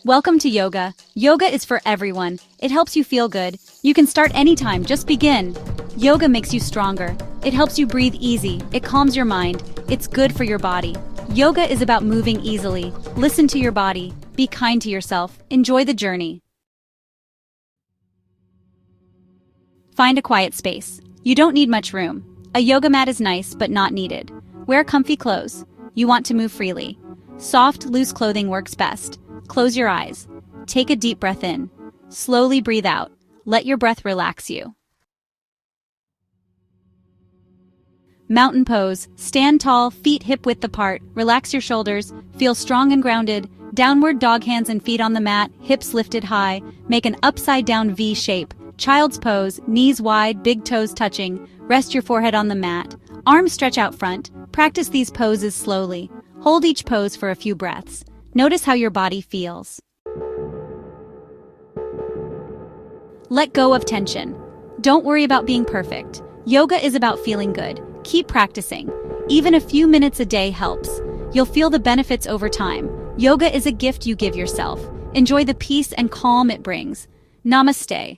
Welcome to yoga. Yoga is for everyone. It helps you feel good. You can start anytime, just begin. Yoga makes you stronger. It helps you breathe easy. It calms your mind. It's good for your body. Yoga is about moving easily. Listen to your body. Be kind to yourself. Enjoy the journey. Find a quiet space. You don't need much room. A yoga mat is nice, but not needed. Wear comfy clothes. You want to move freely. Soft, loose clothing works best. Close your eyes. Take a deep breath in. Slowly breathe out. Let your breath relax you. Mountain pose. Stand tall, feet hip-width apart. Relax your shoulders. Feel strong and grounded. Downward dog, hands and feet on the mat, hips lifted high. Make an upside-down V shape. Child's pose. Knees wide, big toes touching. Rest your forehead on the mat. Arms stretch out front. Practice these poses slowly. Hold each pose for a few breaths. Notice how your body feels. Let go of tension. Don't worry about being perfect. Yoga is about feeling good. Keep practicing. Even a few minutes a day helps. You'll feel the benefits over time. Yoga is a gift you give yourself. Enjoy the peace and calm it brings. Namaste.